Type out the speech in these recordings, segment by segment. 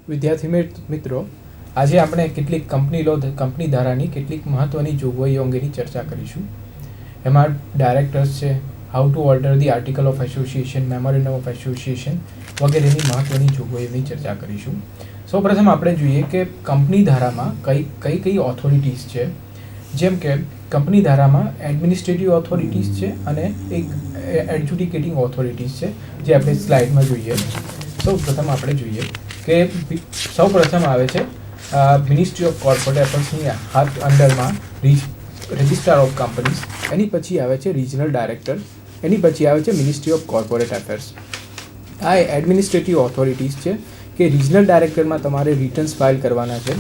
વિદ્યાર્થી મિત્રો, આજે આપણે કેટલીક કંપની ધારાની કેટલીક મહત્ત્વની જોગવાઈઓ અંગેની ચર્ચા કરીશું. એમાં ડાયરેક્ટર્સ છે, how to alter the article of association, memorandum of association વગેરેની મહત્ત્વની જોગવાઈઓની ચર્ચા કરીશું. સૌપ્રથમ આપણે જોઈએ કે કંપની ધારામાં કઈ ઓથોરિટીઝ છે. જેમ કે કંપની ધારામાં એડમિનિસ્ટ્રેટિવ ઓથોરિટીઝ છે અને એક એડજુડિકેટિંગ ઓથોરિટીઝ છે, જે આપણે સ્લાઇડમાં જોઈએ. સૌપ્રથમ આપણે જોઈએ કે સૌપ્રથમ આવે છે મિનિસ્ટ્રી ઓફ કોર્પોરેટ એફેર્સની અંડરમાં રજિસ્ટ્રાર ઓફ કંપનીઝ, એની પછી આવે છે રિજનલ ડાયરેક્ટર, એની પછી આવે છે મિનિસ્ટ્રી ઓફ કોર્પોરેટ એફેર્સ. આ એડમિનિસ્ટ્રેટિવ ઓથોરિટીઝ છે કે રિજનલ ડાયરેક્ટરમાં તમારે રિટર્ન્સ ફાઇલ કરવાના છે.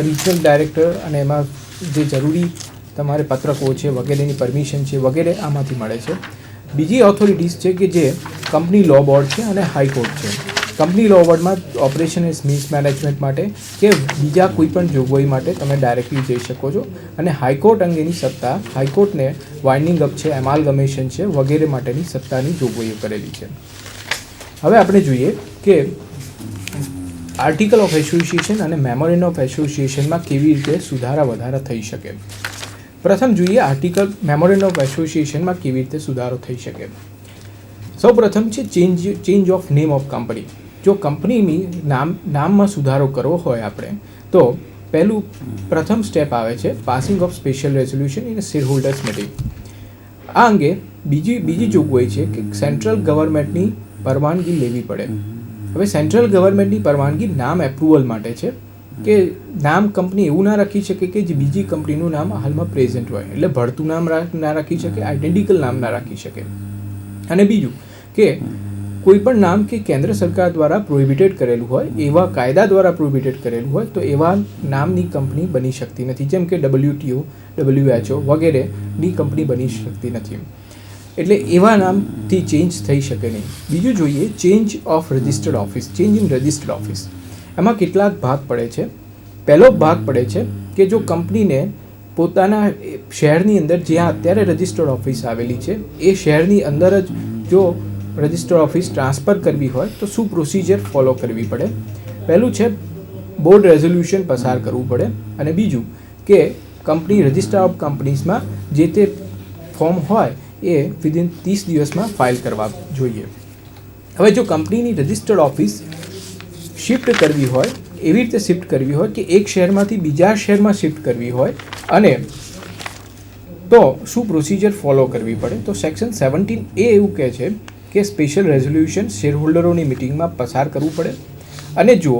રિજનલ ડાયરેક્ટર અને એમાં જે જરૂરી તમારે પત્રકો છે વગેરેની પરમિશન છે વગેરે આમાંથી મળે છે. બીજી ઓથોરિટીઝ છે કે જે કંપની લો બોર્ડ છે અને હાઈકોર્ટ છે. કંપની લો બોર્ડમાં ઓપરેશન એન્ડ મિસમેનેજમેન્ટ માટે કે બીજા કોઈ પણ જોગવાઈ માટે તમે ડાયરેક્ટલી જઈ શકો છો. અને હાઈકોર્ટ અંગેની સત્તા, હાઈકોર્ટને વાઇન્ડિંગ અપ છે, એમાલગમેશન છે વગેરે માટેની સત્તાની જોગવાઈઓ કરેલી છે. હવે આપણે જોઈએ કે આર્ટિકલ ઓફ એસોસિએશન અને મેમોરેન્ડમ ઓફ એસોસિએશનમાં કેવી રીતે સુધારા વધારા થઈ શકે. પ્રથમ જોઈએ મેમોરેન્ડમ ઓફ એસોસિએશનમાં કેવી રીતે સુધારો થઈ શકે. સૌપ્રથમ છે change of name of company. જો કંપનીની નામમાં સુધારો કરવો હોય આપણે, તો પ્રથમ સ્ટેપ આવે છે passing of special resolution in share holders meeting. આ અંગે બીજી જોગવાઈ છે કે સેન્ટ્રલ ગવર્મેન્ટની પરવાનગી લેવી પડે. હવે સેન્ટ્રલ ગવર્મેન્ટની પરવાનગી નામ એપ્રુવલ માટે છે કે નામ કંપની એવું ના રાખી શકે કે જે બીજી કંપનીનું નામ હાલમાં પ્રેઝન્ટ હોય, એટલે ભળતું નામ ના રાખી શકે, આઇડેન્ટિકલ નામ ના રાખી શકે. અને બીજું કે કોઈ પણ નામ કે કેન્દ્ર સરકાર દ્વારા પ્રોહિબિટેડ કરેલું હોય, એવા કાયદા દ્વારા પ્રોહિબિટેડ કરેલું હોય, તો એવા નામની કંપની બની શકતી નથી. જેમ કે WTO, WHO વગેરેની કંપની બની શકતી નથી. એટલે એવા નામથી ચેન્જ થઈ શકે નહીં. બીજું જોઈએ change of registered office, change in registered office. એમાં કેટલાક ભાગ પડે છે. પહેલો ભાગ પડે છે કે જો કંપનીને પોતાના શહેરની અંદર જ્યાં અત્યારે રજિસ્ટર્ડ ઓફિસ આવેલી છે એ શહેરની અંદર જ જો રજિસ્ટર્ડ ઓફિસ ટ્રાન્સફર કરવી હોય તો શું પ્રોસિજર ફોલો કરવી પડે. પહેલું છે બોર્ડ રેઝોલ્યુશન પસાર કરવું પડે. અને બીજું કે કંપની રજિસ્ટર ઓફ કંપનીઝમાં જે તે ફોર્મ હોય એ વિધિન 30 દિવસમાં ફાઇલ કરવા જોઈએ. હવે જો કંપનીની રજિસ્ટર્ડ ઓફિસ શિફ્ટ કરવી હોય, એવી રીતે શિફ્ટ કરવી હોય કે એક શહેરમાંથી બીજા શહેરમાં શિફ્ટ કરવી હોય, અને તો શું પ્રોસિજર ફોલો કરવી પડે. તો સેક્શન 17A એવું કહે છે કે સ્પેશિયલ રેઝોલ્યુશન શેર હોલ્ડરોની મિટિંગમાં પસાર કરવું પડે. અને જો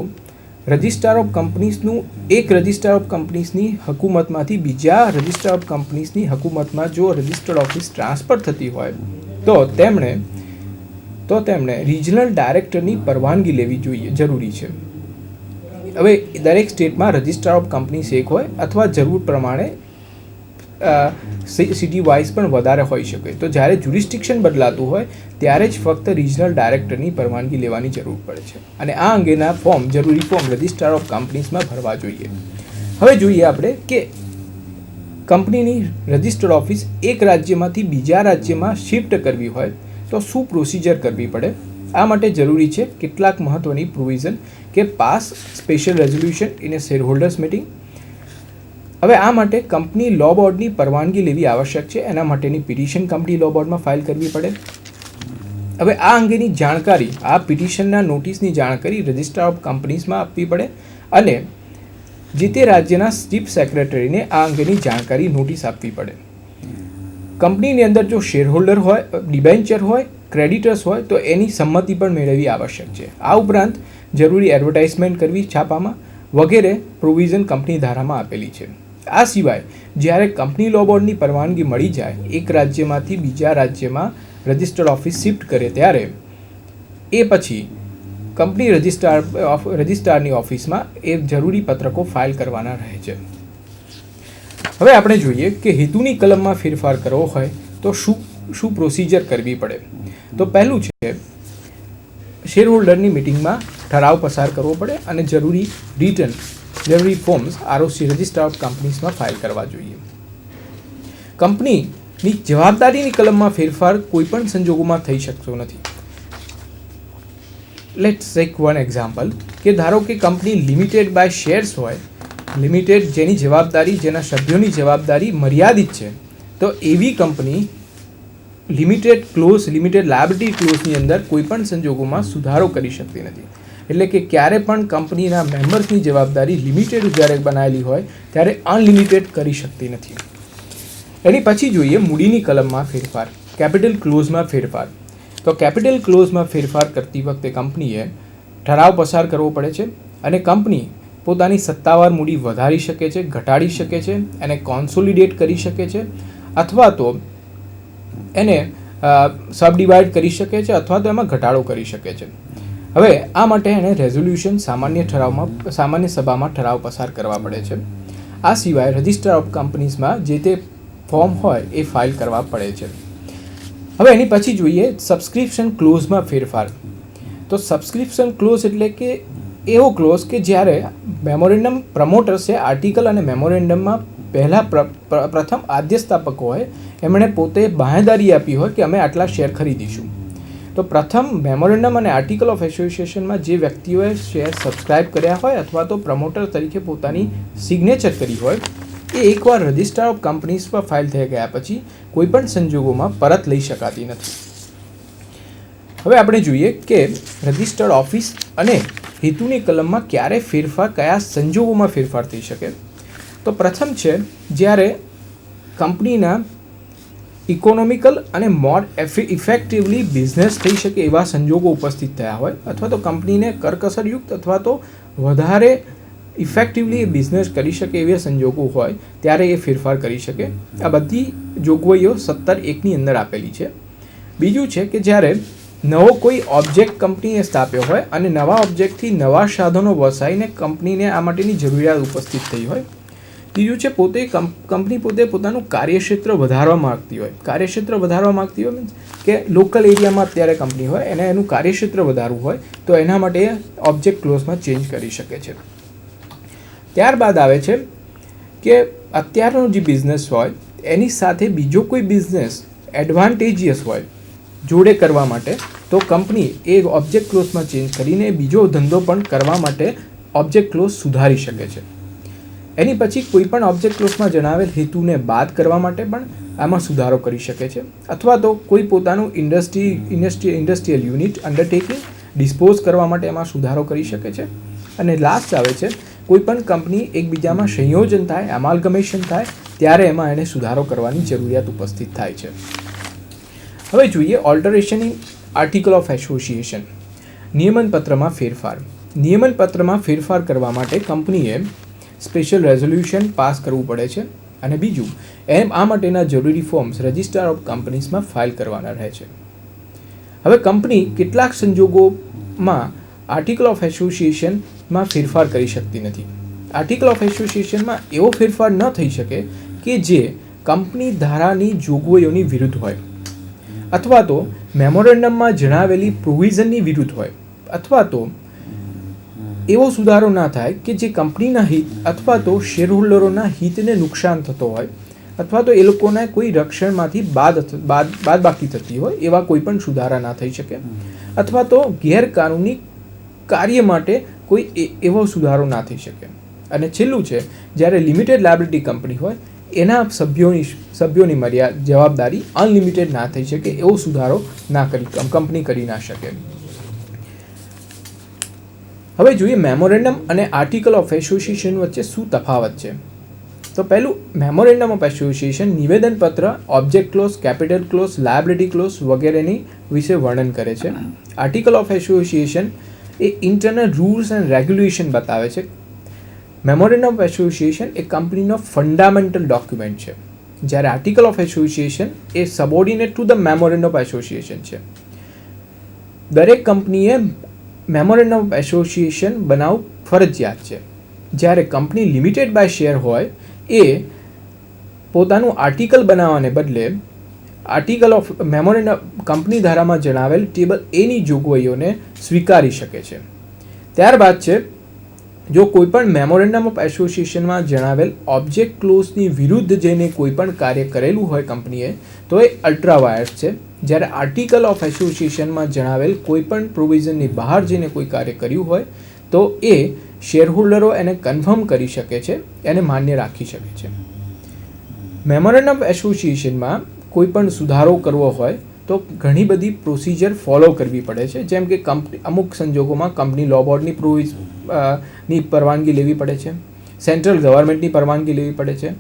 રજિસ્ટ્રાર ઓફ કંપનીઝનું એક રજિસ્ટ્રાર ઓફ કંપનીઝની હકુમતમાંથી બીજા રજિસ્ટ્રાર ઓફ કંપનીઝની હકુમતમાં જો રજિસ્ટર્ડ ઓફિસ ટ્રાન્સફર થતી હોય તો તેમણે રિજનલ ડાયરેક્ટરની પરવાનગી લેવી જરૂરી છે. હવે દરેક સ્ટેટમાં રજિસ્ટ્રાર ઓફ કંપનીઝ એક હોય અથવા જરૂર પ્રમાણે સિટી વાઇઝ પણ વધારે હોઈ શકે. તો જ્યારે જ્યુરિસ્ડિક્શન બદલાતું હોય ત્યારે જ ફક્ત રિજનલ ડાયરેક્ટરની પરવાનગી લેવાની જરૂર પડે છે. અને આ અંગેના જરૂરી ફોર્મ રજિસ્ટ્રાર ઓફ કંપનીઝમાં ભરવા જોઈએ. હવે જોઈએ આપણે કે કંપનીની રજિસ્ટર્ડ ઓફિસ એક રાજ્યમાંથી બીજા રાજ્યમાં શિફ્ટ કરવી હોય તો શું પ્રોસિજર કરવી પડે. આ માટે જરૂરી છે કેટલાક મહત્ત્વની પ્રોવિઝન કે pass special resolution in A share holders meeting. હવે આ માટે કંપની લો બોર્ડની પરવાનગી લેવી આવશ્યક છે. એના માટેની પિટિશન કંપની લો બોર્ડમાં ફાઇલ કરવી પડે. હવે આ અંગેની જાણકારી, આ પિટિશનના નોટિસની જાણકારી રજિસ્ટ્રાર ઓફ કંપનીઝમાં આપવી પડે અને જે તે રાજ્યના ચીફ સેક્રેટરીને આ અંગેની જાણકારી નોટિસ આપવી પડે. કંપનીની અંદર જો શેર હોલ્ડર હોય, ડિબેન્ચર હોય, ક્રેડિટર્સ હોય તો એની સંમતિ પણ મેળવવી આવશ્યક છે. આ ઉપરાંત જરૂરી એડવર્ટાઇઝમેન્ટ કરવી છાપામાં વગેરે પ્રોવિઝન કંપની ધારામાં આપેલી છે. આ સિવાય જ્યારે કંપની લો બોર્ડની પરવાનગી મળી જાય, એક રાજ્યમાંથી બીજા રાજ્યમાં રજિસ્ટર્ડ ઓફિસ શિફ્ટ કરે, ત્યારે એ પછી કંપની રજિસ્ટ્રારની ઓફિસમાં એ જરૂરી પત્રકો ફાઇલ કરવાના રહે છે. હવે આપણે જોઈએ કે હેતુની કલમમાં ફેરફાર કરવો હોય તો શું પ્રોસિજર કરવી પડે. તો પહેલું છે શેર હોલ્ડરની મિટિંગમાં ઠરાવ પસાર કરવો પડે અને જરૂરી ફોર્મ્સ ROC રજિસ્ટર ઓફ કંપનીઝમાં ફાઇલ કરવા જોઈએ. કંપનીની જવાબદારીની કલમમાં ફેરફાર કોઈપણ સંજોગોમાં થઈ શકતો નથી. લેટ્સ ટેક વન એક્ઝામ્પલ કે ધારો કે કંપની લિમિટેડ બાય શેર્સ હોય, લિમિટેડ જેની જવાબદારી, જેના સભ્યોની જવાબદારી મર્યાદિત છે, તો એવી company limited clause, limited liability ક્લોઝની અંદર કોઈપણ સંજોગોમાં સુધારો કરી શકતી નથી. એટલે કે ક્યારે પણ કંપનીના મેમ્બર્સની જવાબદારી લિમિટેડ જ્યારે બનાવેલી હોય ત્યારે અનલિમિટેડ કરી શકતી નથી. એની પછી જોઈએ મૂડીની કલમમાં ફેરફાર, કેપિટલ ક્લોઝમાં ફેરફાર. તો કેપિટલ ક્લોઝમાં ફેરફાર કરતી વખતે કંપનીએ ઠરાવ પસાર કરવો પડે છે અને કંપની પોતાની સત્તાવાર મૂડી વધારી શકે છે, ઘટાડી શકે છે, એને કોન્સોલિડેટ કરી શકે છે, અથવા તો એને સબડિવાઇડ કરી શકે છે, અથવા તો એમાં ઘટાડો કરી શકે છે. હવે આ માટે એને રેઝોલ્યુશન સામાન્ય સભામાં ઠરાવ પસાર કરવા પડે છે. આ સિવાય રજિસ્ટર ઓફ કંપનીઝમાં જે તે ફોર્મ હોય એ ફાઇલ કરવા પડે છે. હવે એની પછી જોઈએ સબસ્ક્રિપ્શન ક્લોઝમાં ફેરફાર. તો સબસ્ક્રિપ્શન ક્લોઝ એટલે કે એવો ક્લોઝ કે જ્યારે મેમોરેન્ડમ પ્રમોટર્સે આર્ટિકલ અને મેમોરેન્ડમમાં પહેલાં પ્રથમ આદ્ય સ્થાપકો હોય એમણે પોતે બાંહેધરી આપી હોય કે અમે આટલા શેર ખરીદીશું. તો પ્રથમ મેમોરેન્ડમ અને આર્ટિકલ ઓફ એસોસિએશનમાં જે વ્યક્તિઓએ શેર સબસ્ક્રાઇબ કર્યા હોય અથવા તો પ્રમોટર તરીકે પોતાની સિગ્નેચર કરી હોય એ એકવાર રજિસ્ટર ઓફ કંપનીઝ પર ફાઇલ થઈ ગયા પછી કોઈપણ સંજોગોમાં પરત લઈ શકાતી નથી. હવે આપણે જોઈએ કે રજિસ્ટર્ડ ઓફિસ અને હેતુની કલમમાં ક્યારે ફેરફાર, કયા સંજોગોમાં ફેરફાર થઈ શકે. તો પ્રથમ છે જ્યારે કંપનીના ઇકોનોમિકલ અને મોર ઇફેક્ટિવલી બિઝનેસ થઈ શકે એવા સંજોગો ઉપસ્થિત થયા હોય, અથવા તો કંપનીને કરકસરયુક્ત અથવા તો વધારે ઇફેક્ટિવલી બિઝનેસ કરી શકે એવા સંજોગો હોય ત્યારે એ ફેરફાર કરી શકે. આ બધી જોગવાઈઓ 17(1) અંદર આપેલી છે. બીજું છે કે જ્યારે નવો કોઈ ઓબ્જેક્ટ કંપનીએ સ્થાપ્યો હોય અને નવા ઓબ્જેક્ટથી નવા સાધનો વસાઈને કંપનીને આ માટેની જરૂરિયાત ઉપસ્થિત થઈ હોય. ત્રીજું છે કંપની પોતે પોતાનું કાર્યક્ષેત્ર વધારવા માગતી હોય. કાર્યક્ષેત્ર વધારવા માગતી હોય મીન્સ કે લોકલ એરિયામાં અત્યારે કંપની હોય એને એનું કાર્યક્ષેત્ર વધારવું હોય તો એના માટે ઓબ્જેક્ટ ક્લોઝમાં ચેન્જ કરી શકે છે. ત્યારબાદ આવે છે કે અત્યારનો જે બિઝનેસ હોય એની સાથે બીજો કોઈ બિઝનેસ એડવાન્ટેજિયસ હોય જોડે કરવા માટે તો કંપની એ ઓબ્જેક્ટ ક્લોઝમાં ચેન્જ કરીને બીજો ધંધો પણ કરવા માટે ઓબ્જેક્ટ ક્લોઝ સુધારી શકે છે. એની પછી કોઈપણ ઓબ્જેક્ટ ક્લોઝમાં જણાવેલ હેતુને બાદ કરવા માટે પણ આમાં સુધારો કરી શકે છે, અથવા તો કોઈ પોતાનું ઇન્ડસ્ટ્રીયલ યુનિટ અંડરટેકિંગ ડિસ્પોઝ કરવા માટે એમાં સુધારો કરી શકે છે. અને લાસ્ટ આવે છે કોઈપણ કંપની એકબીજામાં સંયોજન થાય, એમાલ્ગમેશન થાય ત્યારે એમાં એને સુધારો કરવાની જરૂરિયાત ઉપસ્થિત થાય છે. હવે જોઈએ ઓલ્ટરેશન ઇન આર્ટિકલ ઓફ એસોસિએશન, નિયમનપત્રમાં ફેરફાર. નિયમનપત્રમાં ફેરફાર કરવા માટે કંપનીએ સ્પેશિયલ રેઝોલ્યુશન પાસ કરવું પડે છે અને બીજું આ માટેના જરૂરી ફોર્મ્સ રજિસ્ટર ઓફ કંપનીઝમાં ફાઇલ કરવાના રહે છે. હવે કંપની કેટલાક સંજોગોમાં આર્ટિકલ ઓફ એસોસિએશનમાં ફેરફાર કરી શકતી નથી. આર્ટિકલ ઓફ એસોસિએશનમાં એવો ફેરફાર ન થઈ શકે કે જે કંપની ધારાની જોગવાઈઓની વિરુદ્ધ હોય, અથવા તો મેમોરેન્ડમમાં જણાવેલી પ્રોવિઝનની વિરુદ્ધ હોય, અથવા તો એવો સુધારો ના થાય કે જે કંપનીના હિત અથવા તો શેરહોલ્ડરોના હિતને નુકસાન થતો હોય, અથવા તો એ લોકોના કોઈ રક્ષણમાંથી બાદબાકી થતી હોય એવા કોઈ પણ સુધારા ના થઈ શકે, અથવા તો ગેરકાનૂની કાર્ય માટે કોઈ એવો સુધારો ના થઈ શકે. અને છેલ્લું છે જ્યારે લિમિટેડ લાયબિલિટી કંપની હોય એના સભ્યોની જવાબદારી અનલિમિટેડ ના થઈ શકે એવો સુધારો કંપની કરી ના શકે. હવે જોઈએ મેમોરેન્ડમ અને આર્ટિકલ ઓફ એસોસિએશન વચ્ચે શું તફાવત છે. તો પહેલું મેમોરેન્ડમ ઓફ એસોસિએશન નિવેદનપત્ર object clause, capital clause, liability clause વગેરેની વિશે વર્ણન કરે છે. આર્ટિકલ ઓફ એસોસિએશન એ ઇન્ટરનલ રૂલ્સ એન્ડ રેગ્યુલેશન બતાવે છે. મેમોરેન્ડમ ઓફ એસોસિએશન એ કંપનીનો ફંડામેન્ટલ ડોક્યુમેન્ટ છે, જ્યારે article of association A subordinate to the memorandum of association છે. દરેક કંપનીએ મેમોરેન્ડમ ઓફ એસોસિએશન બનાવવું ફરજિયાત છે. જ્યારે કંપની લિમિટેડ બાય શેર હોય એ પોતાનું આર્ટિકલ બનાવવાને બદલે આર્ટિકલ ઓફ મેમોરેન્ડમ કંપની ધારામાં જણાવેલ ટેબલ એની જોગવાઈઓને સ્વીકારી શકે છે. ત્યારબાદ છે જો કોઈપણ મેમોરેન્ડમ ઓફ એસોસિએશનમાં જણાવેલ ઓબ્જેક્ટ ક્લોઝની વિરુદ્ધ જઈને કોઈપણ કાર્ય કરેલું હોય કંપનીએ તો એ અલ્ટ્રાવાયર્સ છે. જ્યારે આર્ટિકલ ઓફ એસોસિએશનમાં જણાવેલ કોઈપણ પ્રોવિઝનની બહાર જઈને કોઈ કાર્ય કર્યું હોય તો એ શેરહોલ્ડરો એને કન્ફર્મ કરી શકે છે, એને માન્ય રાખી શકે છે. મેમોરેન્ડમ ઓફ એસોસિએશનમાં કોઈ પણ સુધારો કરવો હોય તો ઘણી બધી પ્રોસિજર ફોલો કરવી પડે છે, જેમ કે અમુક સંજોગોમાં કંપની લો બોર્ડની ની પરવાનગી લેવી પડે છે, સેન્ટ્રલ ગવર્મેન્ટની પરવાનગી લેવી પડે છે,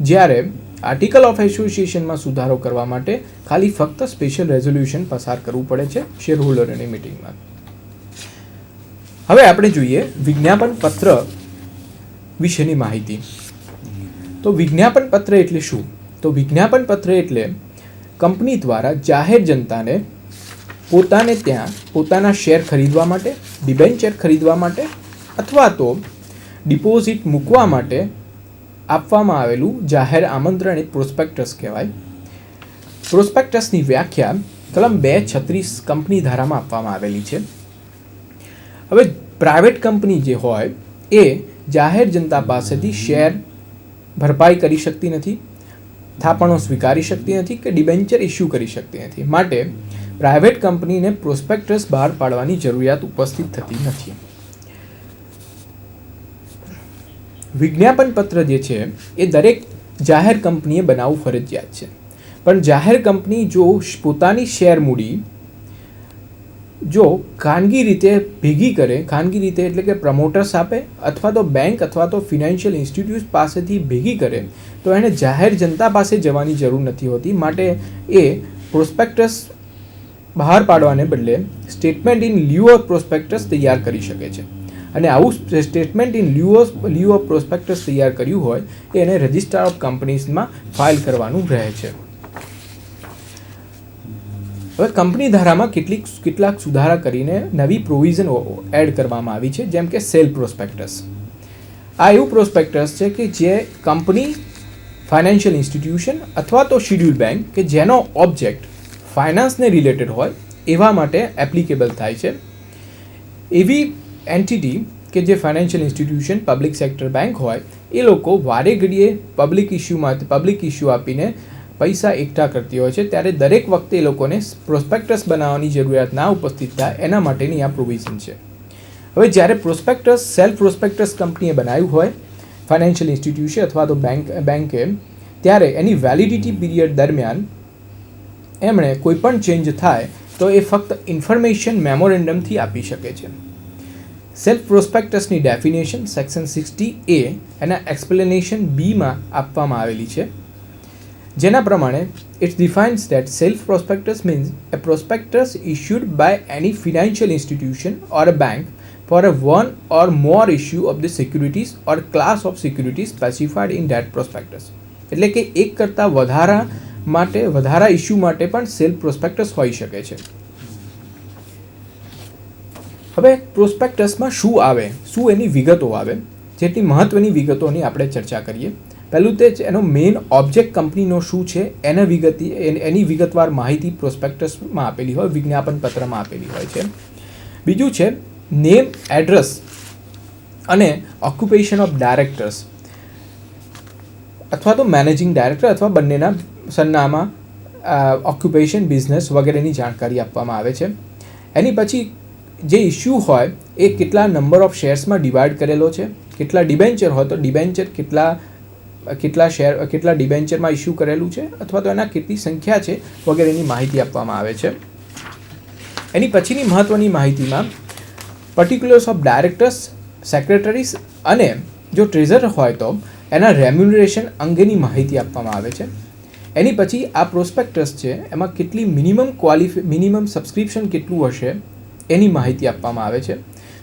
જ્યારે આર્ટિકલ ઓફ એસોસિએશનમાં સુધારો કરવા માટે ખાલી ફક્ત સ્પેશિયલ રેઝોલ્યુશન પસાર કરવું પડે છે શેરહોલ્ડરોની મિટિંગમાં. હવે આપણે જોઈએ વિજ્ઞાપન પત્ર વિશેની માહિતી. તો વિજ્ઞાપન પત્ર એટલે શું? તો વિજ્ઞાપન પત્ર એટલે કંપની દ્વારા જાહેર જનતાને પોતાને ત્યાં પોતાના શેર ખરીદવા માટે, ડિબેન્ચર ખરીદવા માટે અથવા તો ડિપોઝિટ મૂકવા માટે આપવામાં આવેલું જાહેર આમંત્રણ એ પ્રોસ્પેક્ટસ કહેવાય. પ્રોસ્પેક્ટસની વ્યાખ્યા કલમ 236 કંપની ધારામાં આપવામાં આવેલી છે. હવે પ્રાઇવેટ કંપની જે હોય એ જાહેર જનતા પાસેથી શેર ભરપાઈ કરી શકતી નથી, થાપણો સ્વીકારી શકતી નથી કે ડિબેન્ચર ઇસ્યુ કરી શકતી નથી. માટે પ્રાઇવેટ કંપનીને પ્રોસ્પેક્ટસ બહાર પાડવાની જરૂરિયાત ઉપસ્થિત થતી નથી. વિજ્ઞાપન પત્ર જે છે એ દરેક જાહેર કંપનીએ બનાવવું ફરજિયાત છે, પણ જાહેર કંપની જો પોતાની શેર મૂડી જો ખાનગી રીતે ભેગી કરે, ખાનગી રીતે એટલે કે પ્રમોટર્સ આપે અથવા તો બેંક અથવા તો ફિનાન્શિયલ ઇન્સ્ટિટ્યૂટ પાસેથી ભેગી કરે તો એને જાહેર જનતા પાસે જવાની જરૂર નથી હોતી. માટે એ પ્રોસ્પેક્ટસ બહાર પાડવાને બદલે સ્ટેટમેન્ટ ઇન લ્યુ ઓફ પ્રોસ્પેક્ટસ તૈયાર કરી શકે છે. અને આવું સ્ટેટમેન્ટ ઇન લ્યુ ઓફ પ્રોસ્પેક્ટસ તૈયાર કર્યું હોય એને રજિસ્ટ્રાર ઓફ કંપનીઝમાં ફાઇલ કરવાનું રહે છે. હવે કંપની ધારામાં કેટલાક સુધારા કરીને નવી પ્રોવિઝન એડ કરવામાં આવી છે, જેમ કે સેલ પ્રોસ્પેક્ટસ. આ એવું પ્રોસ્પેક્ટસ છે કે જે કંપની, ફાઇનાન્શિયલ ઇન્સ્ટિટ્યુશન અથવા તો શિડ્યુલ બેંક કે જેનો ઓબ્જેક્ટ ફાઇનાન્સને રિલેટેડ હોય એવા માટે એપ્લિકેબલ થાય છે. એવી એન્ટિટી કે જે financial institution, public sector bank હોય એ લોકો વારે ઘડીએ પબ્લિક ઇસ્યુ આપીને પૈસા એકઠા કરતી હોય છે, ત્યારે દરેક વખતે એ લોકોને પ્રોસ્પેક્ટસ બનાવવાની જરૂરિયાત ના ઉપસ્થિત થાય એના માટેની આ પ્રોવિઝન છે. હવે જ્યારે પ્રોસ્પેક્ટસ સેલ્ફ પ્રોસ્પેક્ટસ કંપનીએ બનાવ્યું હોય ફાઇનાન્શિયલ ઇન્સ્ટિટ્યુશન અથવા તો બેંકે, ત્યારે એની વેલિડિટી પીરિયડ દરમિયાન એમણે કોઈ પણ ચેન્જ થાય તો એ ફક્ત ઇન્ફોર્મેશન મેમોરેન્ડમથી આપી શકે છે. સેલ્ફ પ્રોસ્પેક્ટસની ડેફિનેશન સેક્શન 60A એના એક્સપ્લેનેશન બીમાં આપવામાં આવેલી છે, જેના પ્રમાણે it defines that self prospectus means a prospectus issued by any financial institution or a bank for a one or more issue of the securities or class of securities specified in that prospectus. એટલે કે એક કરતાં વધારા issue માટે પણ self prospectus હોઈ શકે છે. હવે પ્રોસ્પેક્ટસમાં શું આવે, શું એની વિગતો આવે, જેટલી મહત્વની વિગતોની આપણે ચર્ચા કરીએ. પહેલું તે એનો મેઇન ઓબ્જેક્ટ કંપનીનો શું છે એની વિગતવાર માહિતી પ્રોસ્પેક્ટસમાં આપેલી હોય, વિજ્ઞાપન પત્રમાં આપેલી હોય છે. બીજું છે નેમ, એડ્રેસ અને ઓક્યુપેશન ઓફ ડાયરેક્ટર્સ અથવા તો મેનેજિંગ ડાયરેક્ટર અથવા બંનેના સરનામા, ઓક્યુપેશન, બિઝનેસ વગેરેની જાણકારી આપવામાં આવે છે. એની પછી જે ઇસ્યુ હોય એ કેટલા નંબર ઓફ શેર્સમાં ડિવાઈડ કરેલો છે, કેટલા ડિબેન્ચર હોય તો ડિબેન્ચર કેટલા ડિબેન્ચરમાં ઇસ્યુ કરેલું છે અથવા તો એના કેટલી સંખ્યા છે વગેરેની માહિતી આપવામાં આવે છે. એની પછીની મહત્ત્વની માહિતીમાં પર્ટિક્યુલર્સ ઓફ ડાયરેક્ટર્સ, સેક્રેટરીઝ અને જો ટ્રેઝરર હોય તો એના રેમ્યુનરેશન અંગેની માહિતી આપવામાં આવે છે. એની પછી આ પ્રોસ્પેક્ટસ છે એમાં કેટલી મિનિમમ સબસ્ક્રિપ્શન કેટલું હશે એની માહિતી આપવામાં આવે છે.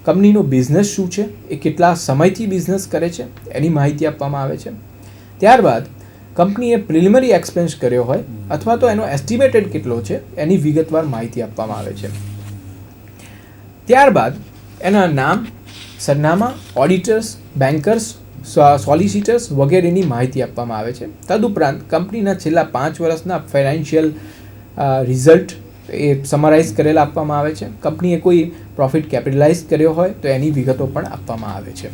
કંપનીનો બિઝનેસ શું છે, એ કેટલા સમયથી બિઝનેસ કરે છે એની માહિતી આપવામાં આવે છે. ત્યારબાદ કંપનીએ પ્રિલિમિનરી એક્સપેન્સ કર્યો હોય અથવા તો એનો એસ્ટિમેટેડ કેટલો છે એની વિગતવાર માહિતી આપવામાં આવે છે. ત્યારબાદ એના નામ, સરનામા, ઓડિટર્સ, બેન્કર્સ, સોલિસિટર્સ વગેરેની માહિતી આપવામાં આવે છે. તદુપરાંત કંપનીના છેલ્લા 5 વર્ષના ફાઇનાન્શિયલ રિઝલ્ટ એ સમરાઇઝ કરેલા આપવામાં આવે છે. કંપનીએ કોઈ પ્રોફિટ કેપિટલાઇઝ કર્યો હોય તો એની વિગતો પણ આપવામાં આવે છે.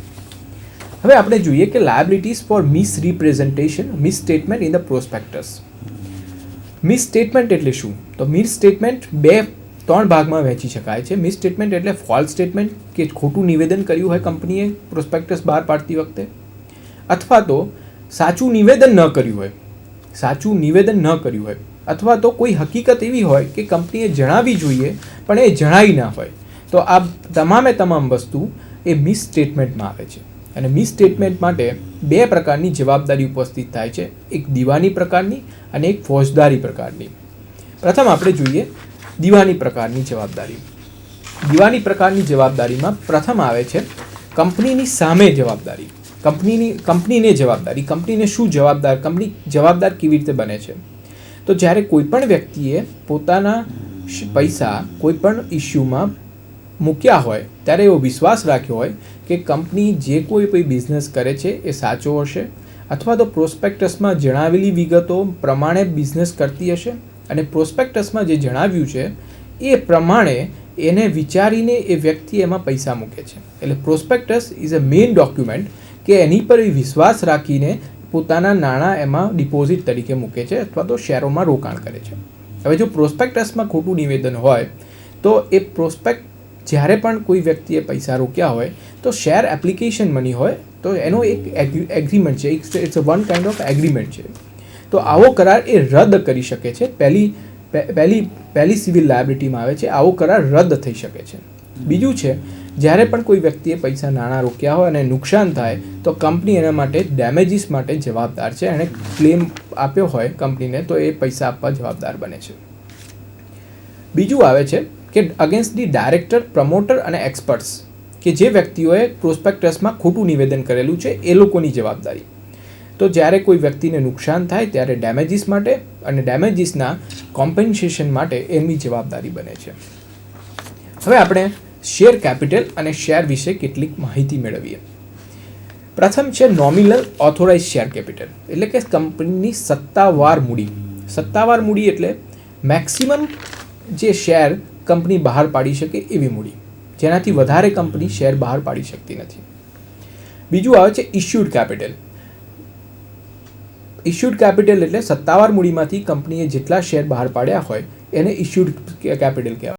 હવે આપણે જોઈએ કે liabilities for misrepresentation, misstatement in the prospectus. Misstatement એટલે શું? તો મિસસ્ટેટમેન્ટ બે 3 ભાગમાં વહેંચી શકાય છે. મિસ સ્ટેટમેન્ટ એટલે ફોલ્સ સ્ટેટમેન્ટ, કે ખોટું નિવેદન કર્યું હોય કંપનીએ પ્રોસ્પેક્ટસ બહાર પાડતી વખતે, અથવા તો સાચું નિવેદન ન કર્યું હોય, અથવા તો કોઈ હકીકત એવી હોય કે કંપનીએ જણાવવી જોઈએ પણ એ જણાવી ના હોય. તો આ તમામ વસ્તુ એ મિસ સ્ટેટમેન્ટમાં આવે છે. અને મિસ સ્ટેટમેન્ટ માટે 2 પ્રકારની જવાબદારી ઉપસ્થિત થાય છે, એક દીવાની પ્રકારની અને એક ફોજદારી પ્રકારની. પ્રથમ આપણે જોઈએ દીવાની પ્રકારની જવાબદારી. દીવાની પ્રકારની જવાબદારીમાં પ્રથમ આવે છે કંપનીની સામે જવાબદારી. કંપનીને શું જવાબદાર, કંપની જવાબદાર કેવી રીતે બને છે? તો જ્યારે કોઈપણ વ્યક્તિએ પોતાના પૈસા કોઈપણ ઇસ્યુમાં મૂક્યા હોય ત્યારે એવો વિશ્વાસ રાખ્યો હોય કે કંપની જે કોઈ બિઝનેસ કરે છે એ સાચો હશે, અથવા તો પ્રોસ્પેક્ટસમાં જણાવેલી વિગતો પ્રમાણે બિઝનેસ કરતી હશે, અને પ્રોસ્પેક્ટસમાં જે જણાવ્યું છે એ પ્રમાણે એને વિચારીને એ વ્યક્તિ એમાં પૈસા મૂકે છે. એટલે prospectus is a main document કે એની પર વિશ્વાસ રાખીને પોતાના નાણાં એમાં ડિપોઝિટ તરીકે મૂકે છે અથવા તો શેરોમાં રોકાણ કરે છે. હવે જો પ્રોસ્પેક્ટસમાં ખોટું નિવેદન હોય તો એ પ્રોસ્પેક્ટ જ્યારે પણ કોઈ વ્યક્તિએ પૈસા રોક્યા હોય તો શેર એપ્લિકેશન મની હોય તો એનો એક એગ્રીમેન્ટ છે, it's one kind of agreement છે. તો આવો કરાર એ રદ કરી શકે છે. પહેલી સિવિલ લાયબિલિટીમાં આવે છે, આવો કરાર રદ થઈ શકે છે. બીજું છે, જ્યારે પણ કોઈ વ્યક્તિએ પૈસા નાણાં રોક્યા હોય અને નુકસાન થાય તો કંપની એના માટે ડેમેજીસ માટે જવાબદાર છે. એણે ક્લેમ આપ્યો હોય કંપનીને તો એ પૈસા આપવા જવાબદાર બને છે. બીજું આવે છે કે અગેન્સ્ટ ધી ડાયરેક્ટર, પ્રમોટર અને એક્સપર્ટ્સ, કે જે વ્યક્તિઓએ પ્રોસ્પેક્ટસમાં ખોટું નિવેદન કરેલું છે એ લોકોની જવાબદારી. તો જ્યારે કોઈ વ્યક્તિને નુકસાન થાય ત્યારે ડેમેજીસ માટે અને ડેમેજીસના કોમ્પન્સેશન માટે એમની જવાબદારી બને છે. હવે આપણે શેર કેપિટલ અને શેર વિશે કેટલીક માહિતી મેળવીએ. પ્રથમ છે નોમિનલ ઓથોરાઇઝ શેર કેપિટલ, એટલે કે કંપનીની સત્તાવાર મૂડી. સત્તાવાર મૂડી એટલે મેક્સિમમ જે શેર કંપની બહાર પાડી શકે એવી મૂડી, જેનાથી વધારે કંપની શેર બહાર પાડી શકતી નથી. બીજું આવે છે ઇશ્યુડ કેપિટલ. ઇશ્યુડ કેપિટલ એટલે સત્તાવાર મૂડીમાંથી કંપનીએ જેટલા શેર બહાર પાડ્યા હોય એને ઇશ્યુડ કેપિટલ કહેવાય.